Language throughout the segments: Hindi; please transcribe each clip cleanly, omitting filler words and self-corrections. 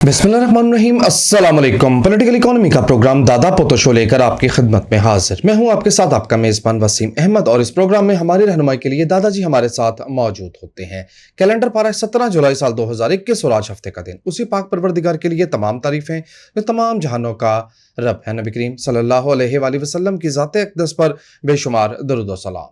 बिस्मिल्लाहिर्रहमानिर्रहीम अस्सलाम वालेकुम। पॉलिटिकल इकोनॉमी का प्रोग्राम दादा पोतो शो लेकर आपकी खिदमत में हाजिर। मैं हूं आपके साथ आपका मेज़बान वसीम अहमद और इस प्रोग्राम में हमारी रहनुमाई के लिए दादाजी हमारे साथ मौजूद होते हैं। कैलेंडर पारा 17 जुलाई साल 2021 और आज हफ्ते का दिन। उसी पाक परवरदिगार के लिए तमाम तारीफें जो तमाम जहानों का रब है। नबी करीम सल्लल्लाहु अलैहि वसल्लम की ज़ात अक़दस पर बेशुमार दरूद व सलाम।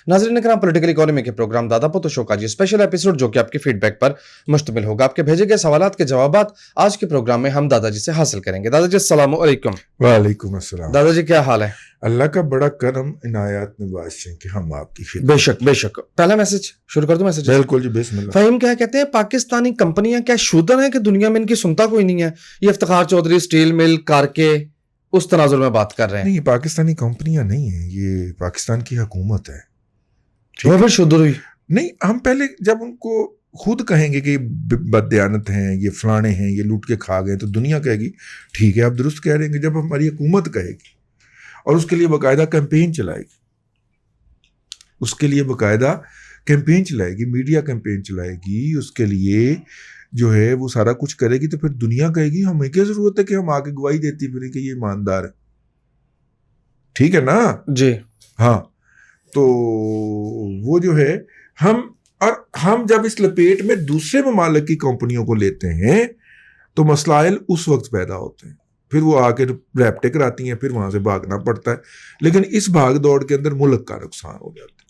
नाज़रीन किराम, पॉलिटिकल इकोनॉमी के प्रोग्राम दादा पोतो शो का जी स्पेशल एपिसोड जो कि आपके फीडबैक पर मुश्तमिल होगा। आपके भेजे गए सवालात के जवाबात आज के प्रोग्राम में हम दादाजी से हासिल करेंगे। दादाजी अस्सलाम वालेकुम। वालेकुम अस्सलाम। दादाजी क्या हाल है? अल्लाह का बड़ा करम इनायत नवाज़ है कि हम आपकी खिदमत। बेशक बेशक। पहला मैसेज शुरू कर दूं? मैसेज बिल्कुल जी, बिस्मिल्लाह। फहीम क्या कहते हैं, पाकिस्तानी कंपनियां क्या शूदर हैं कि दुनिया में इनकी सुनता कोई नहीं है? ये इफ्तिखार चौधरी स्टील मिल कारके उस तनाजुर में बात कर रहे हैं। नहीं, पाकिस्तानी कंपनियां नहीं है, ये पाकिस्तान की हुकूमत है। वो फिर शूदर हुई? नहीं, हम पहले जब उनको खुद कहेंगे कि बददयानत हैं, ये फलाने हैं, ये लूट के खा गए, तो दुनिया कहेगी ठीक है आप दुरुस्त कह रहे हैं। जब हमारी हुकूमत कहेगी और उसके लिए बाकायदा कैंपेन चलाएगी, उसके लिए बाकायदा कैंपेन चलाएगी, मीडिया कैंपेन चलाएगी, उसके लिए जो है वो सारा कुछ करेगी, तो फिर दुनिया कहेगी हमें क्या जरूरत है कि हम आगे गवाही देती फिरें कि ये ईमानदार है। ठीक है ना जी। हाँ, तो वो जो है हम जब इस लपेट में दूसरे ममालिक की कंपनियों को लेते हैं तो मसलाइल उस वक्त पैदा होते हैं, फिर वो आके रैप्टे कराती हैं, फिर वहां से भागना पड़ता है। लेकिन इस भाग दौड़ के अंदर मुल्क का नुकसान हो जाता है।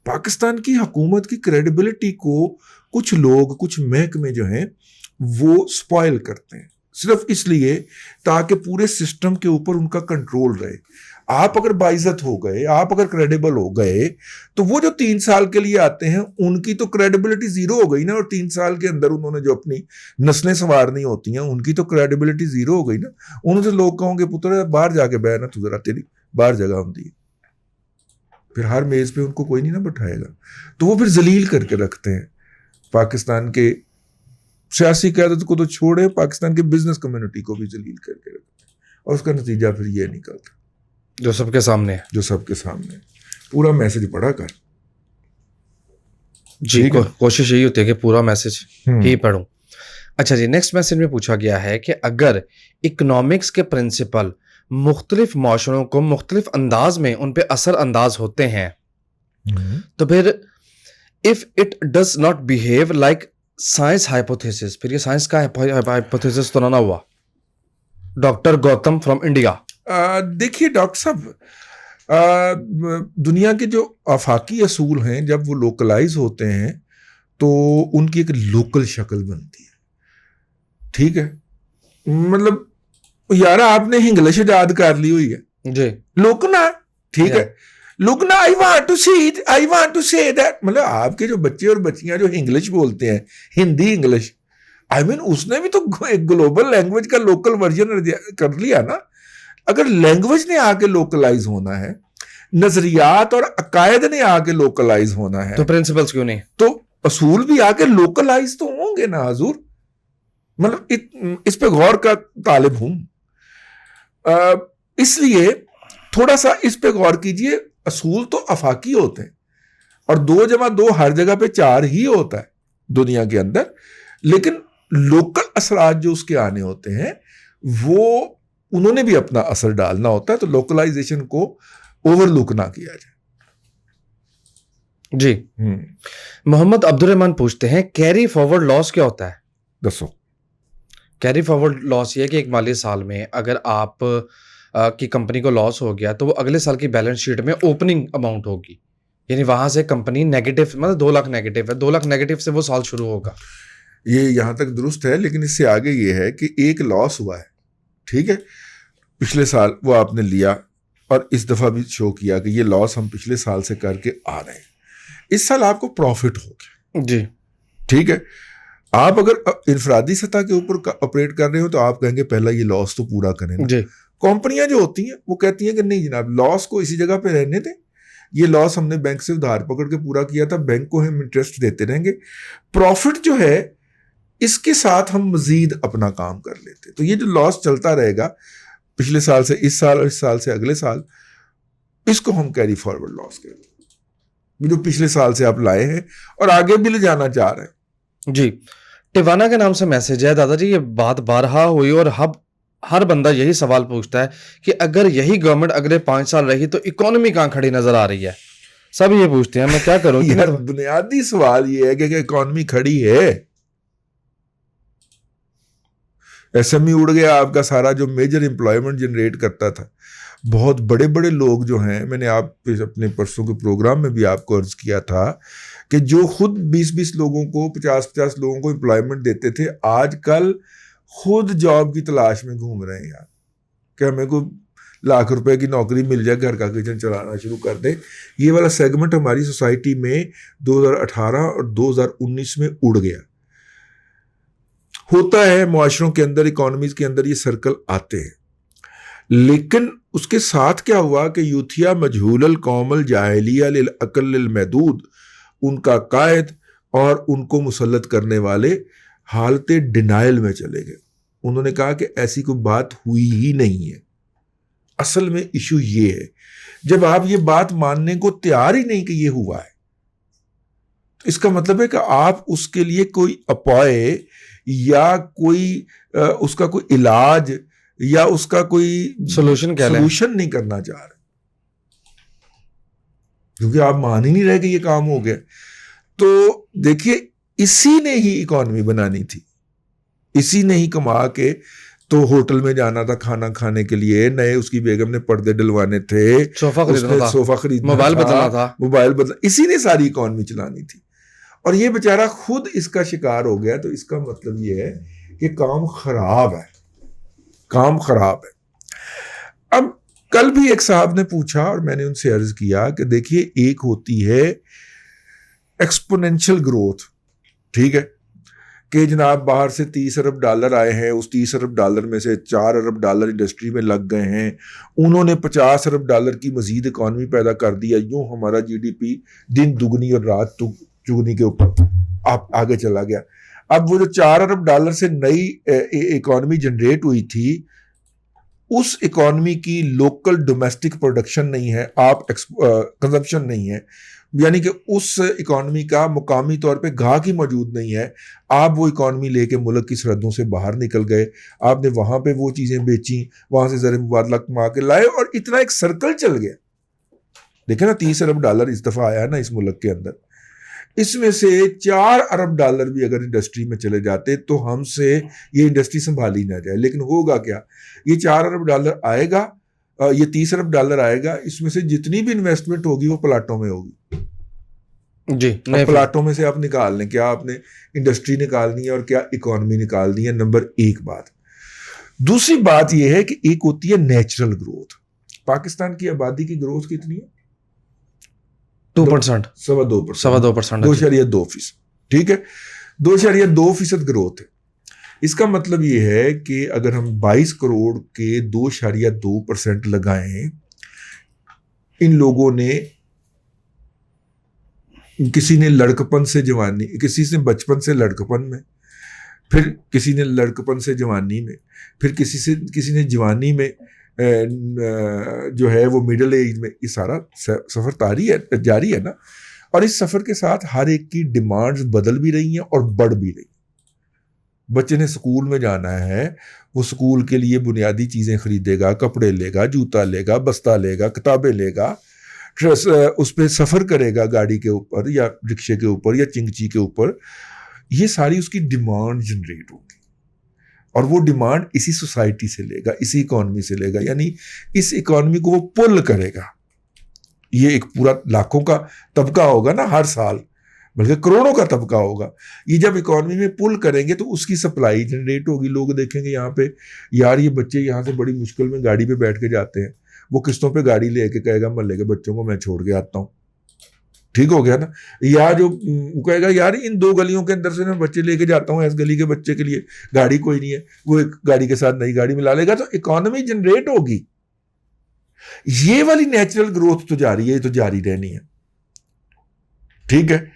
पाकिस्तान की हुकूमत की क्रेडिबिलिटी को कुछ लोग, कुछ महकमे जो हैं वो स्पॉइल करते हैं, सिर्फ इसलिए ताकि पूरे सिस्टम के ऊपर उनका कंट्रोल रहे। आप अगर बाइज्जत हो गए, आप अगर क्रेडिबल हो गए, तो वो जो 3 साल के लिए आते हैं उनकी तो क्रेडिबिलिटी जीरो हो गई ना। और 3 साल के अंदर उन्होंने जो अपनी नस्लें संवारनी होती हैं उनकी तो क्रेडिबिलिटी जीरो हो गई ना। उनसे लोग कहोगे पुत्र बाहर जाके बहना, तू जरा तेरी बाहर जगह होती है, फिर हर मेज पे उनको कोई नहीं ना बैठाएगा। तो वो फिर जलील करके रखते हैं। पाकिस्तान के सियासी क़यादत को तो छोड़े, पाकिस्तान के बिजनेस कम्युनिटी को भी जलील करके रखते हैं, और उसका नतीजा फिर ये निकलता जो सबके सामने है। जो सबके सामने है। पूरा मैसेज पढ़ा कर जी। कोशिश यही होती है कि पूरा मैसेज ही पढ़ूं। अच्छा जी, नेक्स्ट मैसेज में पूछा गया है कि अगर इकोनॉमिक्स के प्रिंसिपल मुख्तलिफ माशरों को मुख्तलिफ अंदाज में उन पे असर अंदाज होते हैं, तो फिर if it does not behave like science hypothesis, फिर ये साइंस का हाइपोथेसिस तो ना हुआ? Doctor Gautam from India. देखिए डॉक्टर साहब, दुनिया के जो आफाकी असूल हैं जब वो लोकलाइज होते हैं तो उनकी एक लोकल शक्ल बनती है। ठीक है, मतलब यार आपने इंग्लिश याद कर ली हुई है जी, लुकना, ठीक है, लुकना, I want to see it, I want to say that. मतलब आपके जो बच्चे और बच्चियां जो इंग्लिश बोलते हैं, हिंदी इंग्लिश, आई मीन उसने भी तो एक ग्लोबल लैंग्वेज का लोकल वर्जन कर लिया ना। अगर लैंग्वेज ने आके लोकलाइज होना है, नजरियात और अकायद ने आके लोकलाइज होना है, तो प्रिंसिपल्स क्यों नहीं? तो असूल भी आके लोकलाइज तो होंगे ना हजूर। मतलब इस पे गौर का तालिब हूं, इसलिए थोड़ा सा इस पे गौर कीजिए। असूल तो अफाकी होते हैं और 2 जमा 2 हर जगह पे 4 ही होता है दुनिया के अंदर, लेकिन लोकल असरात जो उसके आने होते हैं वो उन्होंने भी अपना असर डालना होता है। तो लोकलाइजेशन को ओवरलुक ना किया जाए। जी। मोहम्मद अब्दुर्रहमान पूछते हैं कैरी फॉरवर्ड लॉस क्या होता है? दसो। कैरी फॉरवर्ड लॉस ये है कि एक माली साल में अगर आप की कंपनी को लॉस हो गया तो वो अगले साल की बैलेंस शीट में ओपनिंग अमाउंट होगी, यानी वहां से कंपनी नेगेटिव, मतलब 2 लाख नेगेटिव है, 2 लाख नेगेटिव से वो साल शुरू होगा। ये यहां तक दुरुस्त है, लेकिन इससे आगे ये है कि एक लॉस हुआ है, ठीक है, पिछले साल वो आपने लिया और इस दफा भी शो किया कि ये लॉस हम पिछले साल से करके आ रहे हैं, इस साल आपको प्रॉफिट हो गया। जी, ठीक है, आप अगर इनफरादी सतह के ऊपर ऑपरेट कर रहे हो तो आप कहेंगे पहला ये लॉस तो पूरा करें ना। जी। कंपनियां जो होती हैं वो कहती हैं कि नहीं जनाब, लॉस को इसी जगह पे रहने दें, ये लॉस हमने बैंक से उधार पकड़ के पूरा किया था, बैंक को हम इंटरेस्ट देते रहेंगे, प्रॉफिट जो है इसके साथ हम मजीद अपना काम कर लेते। तो ये जो लॉस चलता रहेगा पिछले साल से इस साल और इस साल से अगले साल, इसको हम कैरी फॉरवर्ड लॉस कहते हैं, जो पिछले साल से आप लाए हैं और आगे भी ले जाना चाह रहे हैं। जी। इवाना के नाम से मैसेज है, दादाजी ये बात बारहा हुई और हर बंदा यही सवाल पूछता है कि अगर यही गवर्नमेंट अगले 5 साल रही तो इकोनॉमी कहाँ खड़ी नजर आ रही है। सब ये पूछते हैं, मैं क्या करूं कि यार बुनियादी सवाल ये है कि इकोनॉमी खड़ी है। एसएमई उड़ गया आपका सारा, जो मेजर एम्प्लॉयमेंट जनरेट करता था। बहुत बड़े बड़े लोग जो हैं, मैंने आप अपने परसों के प्रोग्राम में भी आपको अर्ज किया था कि जो खुद 20-20 लोगों को, 50-50 लोगों को एम्प्लॉयमेंट देते थे, आजकल खुद जॉब की तलाश में घूम रहे हैं यार, कि हमें को लाख रुपए की नौकरी मिल जाए, घर का किचन चलाना शुरू कर दे। ये वाला सेगमेंट हमारी सोसाइटी में 2018 और 2019 में उड़ गया। होता है मुआशरों के अंदर, इकोनॉमीज के अंदर ये सर्कल आते हैं, लेकिन उसके साथ क्या हुआ कि यूथिया मजहूल कौमल जाहिलिया लिल अकल लिल महदूद, उनका कायद और उनको मुसल्लत करने वाले हालत डिनाइल में चले गए। उन्होंने कहा कि ऐसी कोई बात हुई ही नहीं है। असल में इशू ये है, जब आप ये बात मानने को तैयार ही नहीं कि ये हुआ है, तो इसका मतलब है कि आप उसके लिए कोई अपाय या कोई उसका कोई इलाज या उसका कोई सोल्यूशन नहीं करना चाह रहे, क्योंकि आप मान ही नहीं रहे कि ये काम हो गया। तो देखिए, इसी ने ही इकोनॉमी बनानी थी, इसी ने ही कमा के, तो होटल में जाना था खाना खाने के लिए, नए उसकी बेगम ने पर्दे डलवाने थे, सोफा खरीदना, मोबाइल बदलना, इसी ने सारी इकोनॉमी चलानी थी। और ये बेचारा खुद इसका शिकार हो गया। तो इसका मतलब ये है कि काम खराब है, काम खराब है। अब कल भी एक साहब ने पूछा और मैंने उनसे अर्ज किया कि देखिए, एक होती है एक्सपोनेंशियल ग्रोथ, ठीक है, कि जनाब बाहर से 30 अरब डॉलर आए हैं, उस 30 अरब डॉलर में से 4 अरब डॉलर इंडस्ट्री में लग गए हैं, उन्होंने 50 अरब डॉलर की मजीद इकॉनमी पैदा कर दिया, यूं हमारा जीडीपी दिन दुगनी और रात चुगनी के ऊपर आप आगे चला गया। अब वो जो 4 अरब डॉलर से नई इकॉनमी जनरेट हुई थी, उस इकॉनमी की लोकल डोमेस्टिक प्रोडक्शन नहीं है, आप कंजम्पशन नहीं है, यानी कि उस इकॉनमी का मुकामी तौर पे गाहक ही मौजूद नहीं है। आप वो इकॉनमी लेके मुल्क की सरहदों से बाहर निकल गए, आपने वहां पे वो चीजें बेची, वहां से ज़र मुबादला कमा के लाए और इतना एक सर्कल चल गया। देखे ना, 30 अरब डॉलर इस दफा आया ना इस मुल्क के अंदर, इसमें से 4 अरब डॉलर भी अगर इंडस्ट्री में चले जाते तो हमसे ये इंडस्ट्री संभाली ना जाए। लेकिन होगा क्या, ये 4 अरब डॉलर आएगा, ये 30 अरब डॉलर आएगा, इसमें से जितनी भी इन्वेस्टमेंट होगी वो प्लाटों में होगी जी। प्लाटों में से आप निकाल लें, क्या आपने इंडस्ट्री निकालनी है और क्या इकोनॉमी निकालनी है, नंबर 1 बात। दूसरी बात यह है कि एक होती है नेचुरल ग्रोथ। पाकिस्तान की आबादी की ग्रोथ कितनी है? 2%, 2.2%, 2.2%, ठीक है, 2.2% ग्रोथ है। इसका मतलब ये है कि अगर हम 22 करोड़ के 2.2% लगाएं, इन लोगों ने, किसी ने लड़कपन से जवानी, किसी ने बचपन से लड़कपन में, फिर किसी ने लड़कपन से जवानी में, फिर किसी ने जवानी में जो है वो मिडिल एज में, ये सारा सफर जारी है ना। और इस सफर के साथ हर एक की डिमांड्स बदल भी रही हैं और बढ़ भी रही। बच्चे ने स्कूल में जाना है, वो स्कूल के लिए बुनियादी चीजें खरीदेगा, कपड़े लेगा, जूता लेगा, बस्ता लेगा, किताबें लेगा, उस पर सफर करेगा गाड़ी के ऊपर या रिक्शे के ऊपर या चिंगची के ऊपर। ये सारी उसकी डिमांड जनरेट होगी और वो डिमांड इसी सोसाइटी से लेगा, इसी इकॉनमी से लेगा, यानी इस इकॉनमी को वो पुल करेगा। ये एक पूरा लाखों का तबका होगा ना हर साल, बल्कि करोड़ों का तबका होगा। ये जब इकॉनमी में पुल करेंगे तो उसकी सप्लाई जनरेट होगी। लोग देखेंगे यहाँ पे, यार ये बच्चे यहाँ से बड़ी मुश्किल में गाड़ी पे बैठ के जाते हैं, वो किस्तों पे गाड़ी लेके कहेगा मोहल्ले के बच्चों को मैं छोड़ के आता हूँ, ठीक हो गया ना। या जो कहेगा यार इन 2 गलियों के अंदर से मैं बच्चे लेके जाता हूँ, इस गली के बच्चे के लिए गाड़ी कोई नहीं है, वो एक गाड़ी के साथ नई गाड़ी मिला लेगा, तो इकॉनमी जनरेट होगी। ये वाली नेचुरल ग्रोथ तो जारी है, तो जारी रहनी है, ठीक है।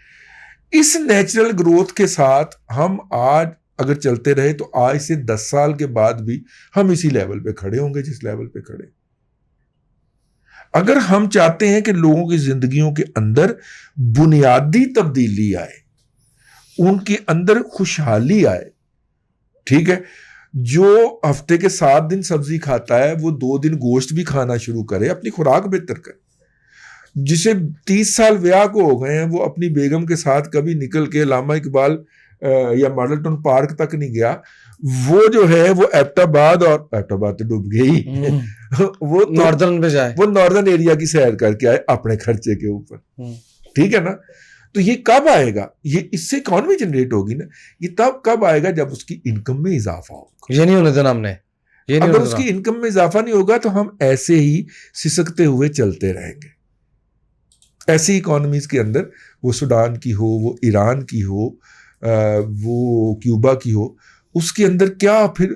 इस नेचुरल ग्रोथ के साथ हम आज अगर चलते रहे तो आज से 10 साल के बाद भी हम इसी लेवल पे खड़े होंगे जिस लेवल पे खड़े। अगर हम चाहते हैं कि लोगों की जिंदगियों के अंदर बुनियादी तब्दीली आए उनके अंदर खुशहाली आए। ठीक है, जो हफ्ते के 7 दिन सब्जी खाता है वो 2 दिन गोश्त भी खाना शुरू करे, अपनी खुराक बेहतर करे। जिसे 30 साल ब्याह को हो गए हैं वो अपनी बेगम के साथ कभी निकल के अल्लामा इकबाल या मॉडल टाउन पार्क तक नहीं गया, वो जो है वो एबटाबाद, और एबटाबाद तो डूब गई वो नॉर्दर्न पे जाए, वो नॉर्दर्न एरिया की सैर करके आए अपने खर्चे के ऊपर। ठीक है ना, तो ये कब आएगा, ये इससे इकॉनमी जनरेट होगी ना, ये तब कब आएगा जब उसकी इनकम में इजाफा होगा। ये नहीं होने देना हमने, ये नहीं अगर उसकी इनकम में इजाफा नहीं होगा तो हम ऐसे ही सिसकते हुए चलते रहेंगे। ऐसी इकोनॉमीज के अंदर, वो सूडान की हो, वो ईरान की हो, वो क्यूबा की हो, उसके अंदर क्या फिर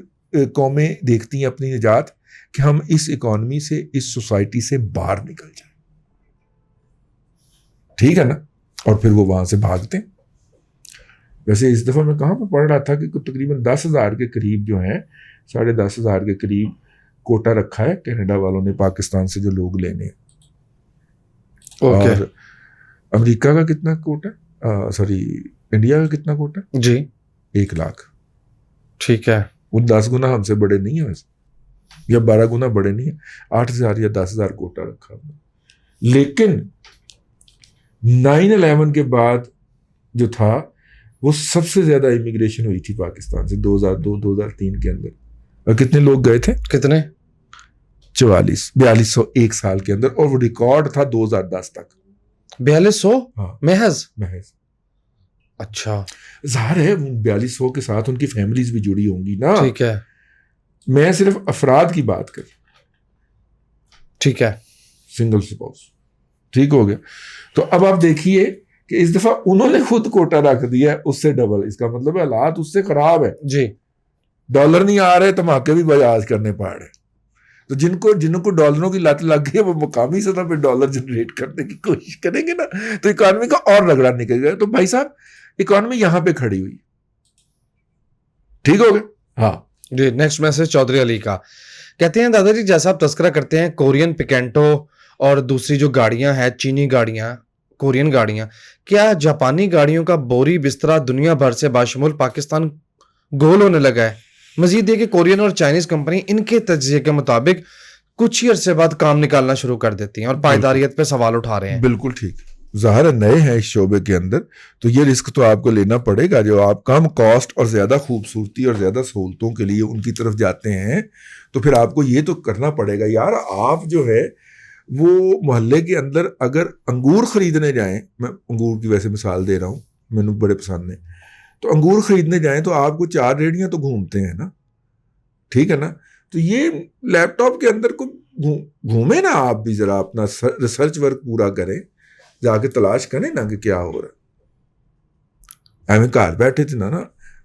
कौमें देखती हैं अपनी निजात कि हम इस इकोनॉमी से, इस सोसाइटी से बाहर निकल जाए। ठीक है ना, और फिर वो वहां से भागते हैं। वैसे इस दफा मैं कहां पर पढ़ रहा था कि तकरीबन 10,000 के करीब जो हैं, 10,500 के करीब कोटा रखा है कनाडा वालों ने पाकिस्तान से जो लोग लेने हैं। और अमेरिका का कितना कोटा, सॉरी इंडिया का कितना कोटा जी? 1 लाख। ठीक है, वो 10 गुना हमसे बड़े नहीं है वैसे, या 12 गुना बड़े नहीं है। 8,000 या 10,000 कोटा रखा हमने। लेकिन 9/11 के बाद जो था वो सबसे ज्यादा इमिग्रेशन हुई थी पाकिस्तान से 2002-2003 के अंदर। और कितने लोग गए थे? कितने? 4200 एक साल के अंदर, और वो रिकॉर्ड था 2010 तक 4200 हाँ महज। अच्छा, ज़ाहिर है 4200 के साथ उनकी फैमिलीज भी जुड़ी होंगी ना। ठीक है, मैं सिर्फ अफराद की बात कर, ठीक है, सिंगल स्पाउस। ठीक हो गया। तो अब आप देखिए कि इस दफा उन्होंने खुद कोटा रख दिया है उससे डबल। इसका मतलब हालात उससे खराब है जी। डॉलर नहीं आ रहे, धमाके भी बजाज करने पड़ रहे। तो जिनको डॉलरों की लत लग गई है वो मुकामी सतह पे डॉलर जनरेट करने की कोशिश करेंगे ना, तो इकॉनमी का और रगड़ा निकलेगा। तो भाई साहब इकॉनमी यहां पे खड़ी हुई। ठीक हो गया। हाँ जी। नेक्स्ट मैसेज चौधरी अली का, कहते हैं दादाजी जैसा आप तस्करा करते हैं कोरियन पिकेंटो और दूसरी जो गाड़ियां हैं चीनी गाड़ियां, कोरियन गाड़ियां, क्या जापानी गाड़ियों का बोरी बिस्तरा दुनिया भर से बाशमूल पाकिस्तान गोल होने लगा है? मजीद ये कि कोरियन और चाइनीज कंपनी इनके तज्जिए के मुताबिक कुछ ही अरसे बाद काम निकालना शुरू कर देती हैं और पायदारियत पे सवाल उठा रहे हैं। बिल्कुल ठीक। ज़ाहिर नए हैं इस शोबे के अंदर, तो ये रिस्क तो आपको लेना पड़ेगा। जो आप कम कॉस्ट और ज़्यादा खूबसूरती और ज़्यादा सहूलतों के लिए उनकी तरफ जाते हैं, तो फिर आपको ये तो करना पड़ेगा यार। आप जो है वो मोहल्ले के अंदर अगर अंगूर खरीदने जाएं, मैं अंगूर की वैसे मिसाल दे रहा हूँ, मैंने बड़े पसंद है, तो अंगूर खरीदने जाएं तो आपको 4 रेहड़ियाँ तो घूमते हैं ना। ठीक है ना, तो ये लैपटॉप के अंदर को घूमे ना, आप भी ज़रा अपना रिसर्च वर्क पूरा करें, जाके तलाश करें ना कि क्या हो रहा है। एवं घर बैठे थे ना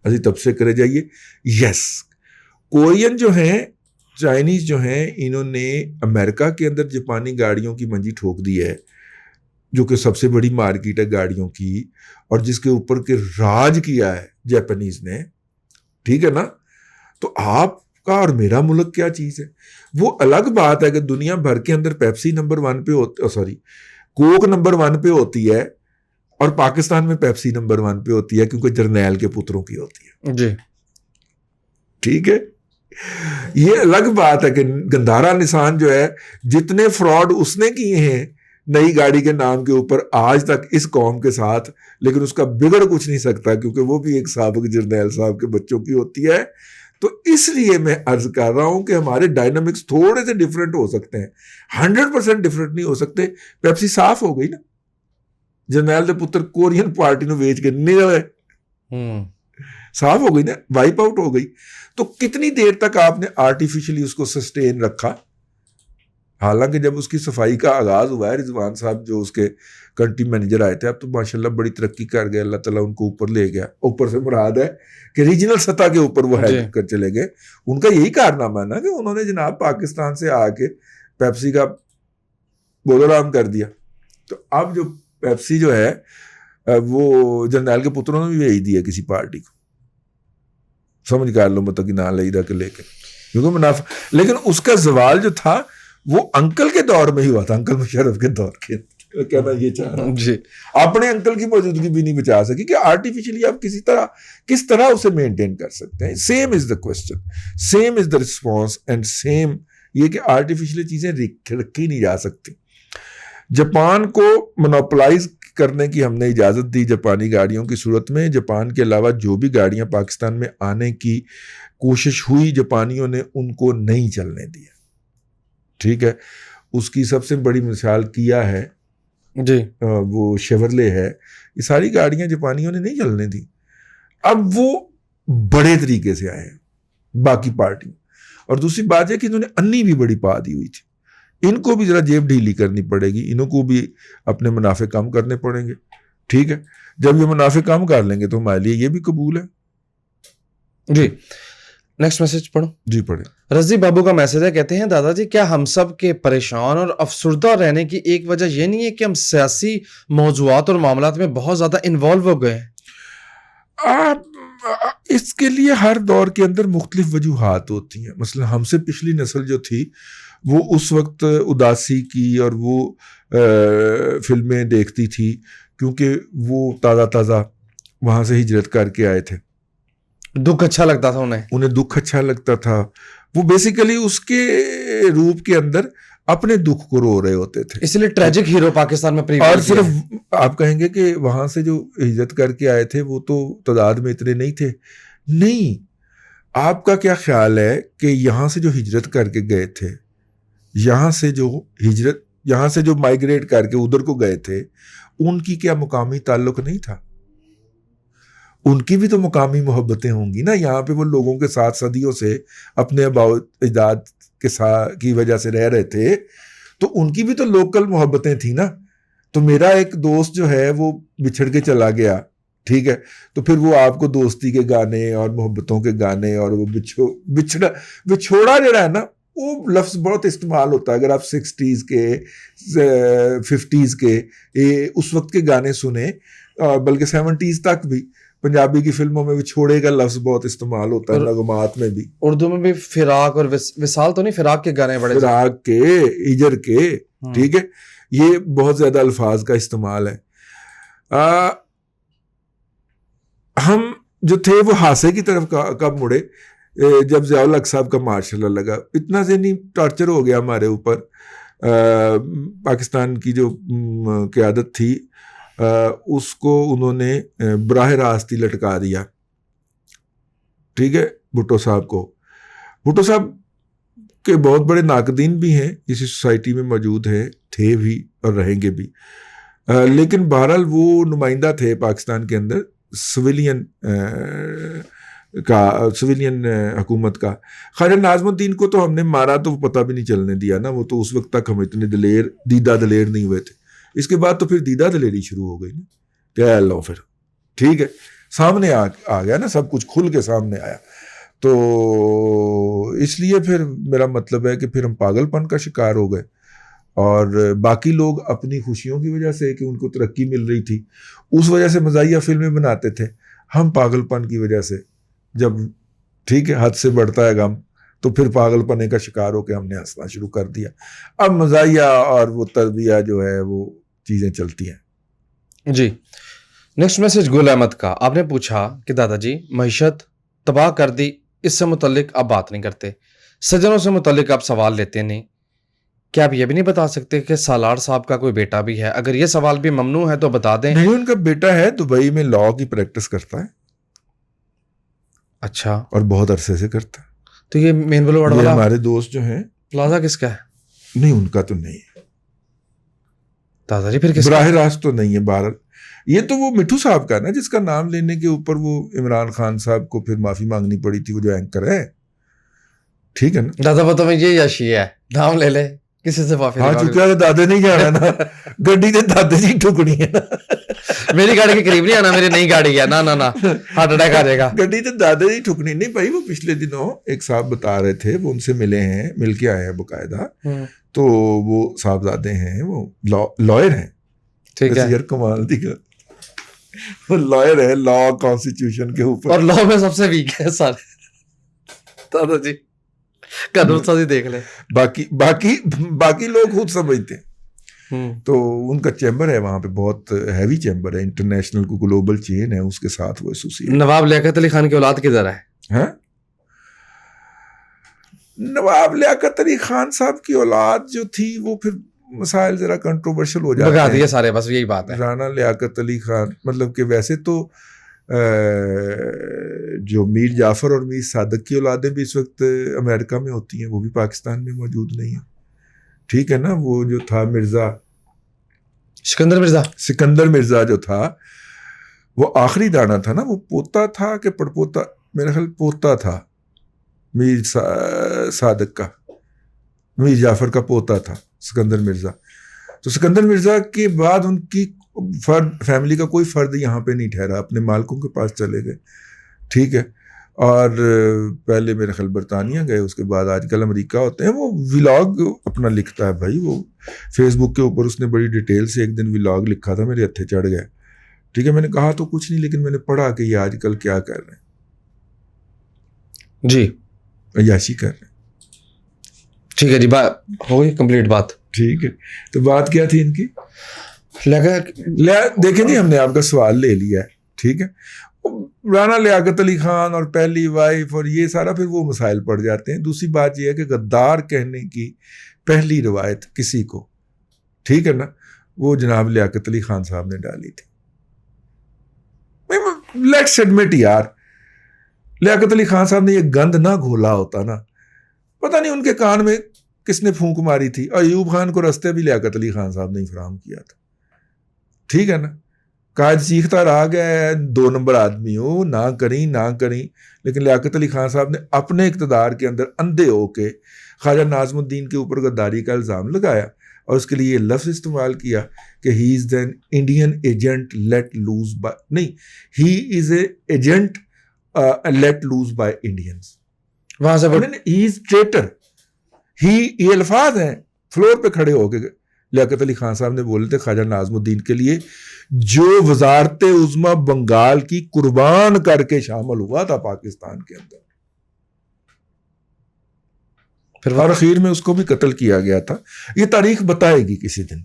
अभी तब से करे जाइए। यस, कोरियन जो हैं, चाइनीज जो हैं, इन्होंने अमेरिका के अंदर जापानी गाड़ियों की मंजी ठोक दी है, जो कि सबसे बड़ी मार्केट है गाड़ियों की, और जिसके ऊपर के राज किया है जापानीज ने। ठीक है ना, तो आपका और मेरा मुल्क क्या चीज़ है। वो अलग बात है कि दुनिया भर के अंदर पेप्सी नंबर 1 पे सॉरी कोक नंबर 1 पे होती है, और पाकिस्तान में पेप्सी नंबर 1 पे होती है क्योंकि जर्नैल के पुत्रों की होती है जी। ठीक है, ये अलग बात है कि गंधारा निशान जो है, जितने फ्रॉड उसने किए हैं नई गाड़ी के नाम के ऊपर आज तक इस कौम के साथ, लेकिन उसका बिगड़ कुछ नहीं सकता क्योंकि वो भी एक साबिक जर्नैल साहब के बच्चों की होती है। तो इसलिए मैं अर्ज कर रहा हूं कि हमारे डायनामिक्स थोड़े से डिफरेंट हो सकते हैं, 100% डिफरेंट नहीं हो सकते। पेप्सी साफ हो गई ना, जर्नैल के पुत्र कोरियन पार्टी ने बेच के निकले, साफ हो गई ना, वाइप आउट हो गई। तो कितनी देर तक आपने आर्टिफिशियली उसको सस्टेन रखा? हालांकि जब उसकी सफाई का आगाज हुआ है, रिजवान साहब जो उसके कंट्री मैनेजर आए थे, अब तो माशाल्लाह बड़ी तरक्की कर गए, अल्लाह ताला उनको ऊपर ले गया। ऊपर से मुराद है कि रीजनल सतह के ऊपर वो है कर चले गए। उनका यही कारनामा है ना कि उन्होंने जनाब पाकिस्तान से आके पेप्सी का बोलोराम कर दिया। तो अब जो पेप्सी जो है वो जर्नैल के पुत्रों ने भी भेज दिया किसी पार्टी को, समझ कर लो, मतलब कि ना लेदा के लेके, क्योंकि मुनाफा। लेकिन उसका जवाल जो था वो अंकल के दौर में ही हुआ था, अंकल मुशर्रफ के दौर के। कहना ये चाह रहा हूं। जी अपने अंकल की मौजूदगी भी नहीं बचा सकी कि आर्टिफिशियली आप किस तरह उसे मेंटेन कर सकते हैं। Same is the question, same is the response and same ये कि आर्टिफिशियली चीजें रखी नहीं जा सकती। जापान को मोनोपोलाइज करने की हमने इजाजत दी जापानी गाड़ियों की सूरत में। जापान के अलावा जो भी गाड़ियां पाकिस्तान में आने की कोशिश हुई, जापानियों ने उनको नहीं चलने दिया। ठीक है, उसकी सबसे बड़ी मिसाल किया है जी, वो शेवरले है। ये सारी गाड़ियां जापानियों ने नहीं चलने दी। अब वो बड़े तरीके से आए हैं बाकी पार्टी। और दूसरी बात है कि इन्होंने अन्नी भी बड़ी पा दी हुई थी। इनको भी जरा जेब ढीली करनी पड़ेगी, इनको भी अपने मुनाफे कम करने पड़ेंगे। ठीक है, जब ये मुनाफे कम कर लेंगे तो हमारे लिए ये भी कबूल है। जी नेक्स्ट मैसेज पढ़ो। जी पढ़े। रजी बाबू का मैसेज है, कहते हैं दादाजी क्या हम सब के परेशान और अफसुर्दा रहने की एक वजह यह नहीं है कि हम सियासी मौजुआत और मामलात में बहुत ज्यादा इन्वॉल्व हो गए हैं? इसके लिए हर दौर के अंदर मुख्तलिफ वजूहात होती हैं। मसलन हमसे पिछली नस्ल जो थी वो उस वक्त उदासी की और वो फिल्में देखती थी क्योंकि वो ताज़ा ताज़ा वहाँ से हिजरत करके आए थे। दुख अच्छा लगता था उन्हें दुख अच्छा लगता था। वो बेसिकली उसके रूप के अंदर अपने दुख को रो रहे होते थे, इसलिए ट्रेजिक हीरो पाकिस्तान में प्रीमियर और सिर्फ आप कहेंगे कि वहां से जो हिजरत करके आए थे वो तो तादाद में इतने नहीं थे। नहीं, आपका क्या ख्याल है कि यहाँ से जो हिजरत करके गए थे, यहाँ से जो माइग्रेट करके उधर को गए थे, उनकी क्या मुकामी ताल्लुक नहीं था? उनकी भी तो मुकामी मोहब्बतें होंगी ना। यहाँ पे वो लोगों के साथ सदियों से अपने आबाओ अजदाद के साथ की वजह से रह रहे थे, तो उनकी भी तो लोकल मोहब्बतें थी ना। तो मेरा एक दोस्त जो है वो बिछड़ के चला गया, ठीक है, तो फिर वो आपको दोस्ती के गाने और मोहब्बतों के गाने और वो बिछोड़ा जो है ना, वो लफ्ज़ बहुत इस्तेमाल होता है। अगर आप 60s के 50s के उस वक्त के गाने सुने, बल्कि 70s तक भी पंजाबी की फिल्मों में विछोड़े का लफ्ज बहुत इस्तेमाल होता है, नगमात में भी। उर्दू में भी फिराक और विसाल तो नहीं, फिराक के गाने बड़े, फिराक के, हिजर के, ठीक है, ये बहुत ज्यादा अल्फाज का इस्तेमाल है। हम जो थे वो हासे की तरफ कब मुड़े जब ज़ियाउल हक साहब का मार्शल लगा। इतना ज़हनी टॉर्चर हो गया हमारे ऊपर। पाकिस्तान की जो क़यादत थी उसको उन्होंने बराह रास्त ही लटका दिया, ठीक है, भुट्टो साहब को। भुट्टो साहब के बहुत बड़े नाकदीन भी हैं, इसी सोसाइटी में मौजूद हैं, थे भी और रहेंगे भी। लेकिन बहरहाल वो नुमाइंदा थे पाकिस्तान के अंदर सिविलियन हुकूमत का। खैर नाज़मुद्दीन को तो हमने मारा तो पता भी नहीं चलने दिया ना, वो तो उस वक्त तक हम इतने दीदा दलेर नहीं हुए थे। इसके बाद तो फिर दीदा दलेरी शुरू हो गई ना, क्या लो फिर, ठीक है, सामने आ गया ना, सब कुछ खुल के सामने आया। तो इसलिए फिर मेरा मतलब है कि फिर हम पागलपन का शिकार हो गए, और बाकी लोग अपनी खुशियों की वजह से कि उनको तरक्की मिल रही थी उस वजह से मज़ाहिया फिल्में बनाते थे। हम पागलपन की वजह से जब, ठीक है, हद से बढ़ता है गम, तो फिर पागलपने का शिकार होकर हमने हंसना शुरू कर दिया। अब मज़ाहिया और वो तरबिया जो है वो चीज़ें चलती हैं। जी नेक्स्ट मैसेज गुल अहमद का। आपने पूछा कि दादाजी मईशत तबाह कर दी, इससे मुतल्लिक आप बात नहीं करते, सज्जनों से मुतल्लिक आप सवाल लेते नहीं, क्या आप ये भी नहीं बता सकते कि सालार साहब का कोई बेटा भी है? अगर ये सवाल भी ममनू है तो बता दें। नहीं, उनका बेटा है, दुबई में लॉ की प्रैक्टिस करता है। अच्छा, और बहुत अरसे से करता है। तो ये मेन बोलो ये हमारे दोस्त जो हैं, प्लाजा किसका है? नहीं, उनका तो नहीं है दादाजी, फिर किसका? बराह रास्त तो नहीं है। बहरहाल ये तो वो मिठू साहब का ना, जिसका नाम लेने के ऊपर वो इमरान खान साहब को फिर माफी मांगनी पड़ी थी, वो जो एंकर है, ठीक है ना। दादा बताओ ये यशी है, नाम ले ले, किसी से माफी? हाँ, चुका तो दादे नहीं जाना ना, गड्डी ते दादे जी ठुकनी है ना। मेरी गाड़ी के करीब नहीं आना, मेरी नई गाड़ी है ना, ना ना हार्ट अटैक आ जाएगा। गड्डी ते दादे जी ठुकनी नहीं भाई। वो पिछले दिनों एक साहब बता रहे थे, वो उनसे मिले हैं, मिल के आए हैं बकायदा। तो वो साहबजादे हैं, वो लॉयर हैं, ठीक है यार, कमाल दी गल, वो लॉयर है, लॉ कॉन्स्टिट्यूशन के ऊपर, और लॉ में सबसे वीक है सारे। दादाजी कानून साजी देख ले, बाकी लोग खुद समझते हैं। तो उनका चैम्बर है वहाँ पे, बहुत हैवी चैम्बर है, इंटरनेशनल को ग्लोबल चेन है, उसके साथ वो एसोसिएट। नवाब लियाकत अली खान की औलाद किधर है? हैं? नवाब लियाकत अली खान साहब की औलाद जो थी वो फिर मसाइल जरा कंट्रोवर्शियल हो जाते भगा हैं। दिए सारे, बस यही बात है। राना लियाकत अली खान मतलब कि वैसे तो जो मीर जाफर और मीर सादक की औलादें भी इस वक्त अमेरिका में होती हैं, वो भी पाकिस्तान में मौजूद नहीं है, ठीक है ना। वो जो था मिर्जा सिकंदर मिर्जा जो था वो आखिरी दाना था ना, वो पोता था कि पड़पोता, मेरा ख्याल पोता था मीर सादक का, मीर जाफर का पोता था सिकंदर मिर्जा। तो सिकंदर मिर्जा के बाद उनकी फैमिली का कोई फर्द यहाँ पे नहीं ठहरा, अपने मालिकों के पास चले गए, ठीक है। और पहले मेरे ख्याल बरतानिया गए, उसके बाद आजकल अमेरिका होते हैं। वो व्लॉग अपना लिखता है भाई, वो फेसबुक के ऊपर उसने बड़ी डिटेल से एक दिन व्लॉग लिखा था, मेरे हत्थे चढ़ गया, ठीक है। मैंने कहा तो कुछ नहीं, लेकिन मैंने पढ़ा कि ये आजकल क्या कर रहे हैं जी, अय्याशी कर रहे हैं, ठीक है जी, बात हो गई कंप्लीट बात, ठीक है। तो बात क्या थी इनकी? लगा देखें जी, हमने आपका सवाल ले लिया है, ठीक है। राना लियाकत अली खान और पहली वाइफ और ये सारा फिर वो मसाइल पड़ जाते हैं। दूसरी बात यह है कि गद्दार कहने की पहली रवायत किसी को, ठीक है ना, वो जनाब लियाकत अली खान साहब ने डाली थी। लेट्स एडमिट यार, लियाकत अली खान साहब ने ये गंद ना घोला होता ना, पता नहीं उनके कान में किसने फूंक मारी थी। अयूब खान को रास्ते भी लियाकत अली खान साहब ने ही फराहम किया था, ठीक है ना। कायद चीखता रहा गया 2 नंबर आदमी हो, ना करी, लेकिन लियाकत अली खान साहब ने अपने इक़्तिदार के अंदर अंधे होके ख्वाजा नाज़मुद्दीन के ऊपर गद्दारी का इल्ज़ाम लगाया और उसके लिए ये लफ्ज़ इस्तेमाल किया कि he is an Indian agent let loose by, नहीं, he is a agent let loose by Indians. वहां से ही इज़ ट्रेटर, ये अल्फाज हैं फ्लोर पे खड़े होके लियाकत अली खान साहब ने बोले थे ख्वाजा नाज़मुद्दीन के लिए, जो वजारत उज़्मा बंगाल की कुर्बान करके शामिल हुआ था पाकिस्तान के अंदर, फिर और आखिर में उसको भी कत्ल किया गया था। ये तारीख बताएगी किसी दिन।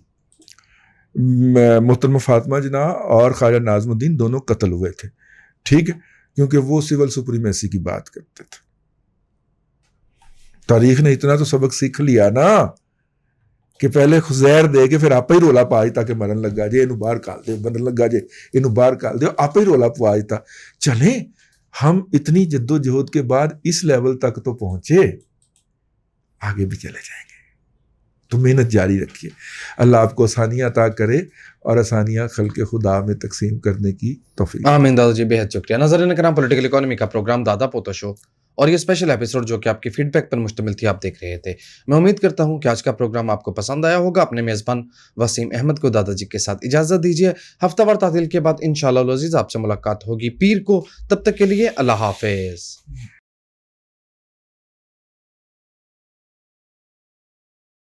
मोहतरमा फातिमा जिन्ना और ख्वाजा नाज़मुद्दीन दोनों कत्ल हुए थे, ठीक है, क्योंकि वो सिविल सुप्रीमेसी की बात करते थे। तारीख ने इतना तो सबक सीख लिया ना कि पहले खुजैर दे के फिर आप ही रोला पाई ताकि मरन लगा जे, इनू बाहर काल दे, मरन लगा जे, इनू बाहर काल दे, आप ही रोला पवाई था। चले हम इतनी जद्दोजहद के बाद इस लेवल तक तो पहुंचे, आगे भी चले जाएंगे। तो मेहनत जारी रखिए, अल्लाह आपको आसानियां अता करे और आसानियां खल्क़े खुदा में तकसीम करने की तौफीक। आमीन दादा जी, बेहद शुक्रिया। नाज़रीन करम, पॉलिटिकल इकोनॉमी का प्रोग्राम दादा पोता शो और ये स्पेशल एपिसोड जो कि आपकी फीडबैक पर मुश्तमिल थी, आप देख रहे थे। मैं उम्मीद करता हूं कि आज का प्रोग्राम आपको पसंद आया होगा। अपने मेज़बान वसीम अहमद को दादाजी के साथ इजाज़त दीजिए। हफ्तावार तातील के बाद इंशाअल्लाह अज़ीज़ आपसे मुलाकात होगी पीर को। तब तक के लिए अल्लाह हाफ़िज़।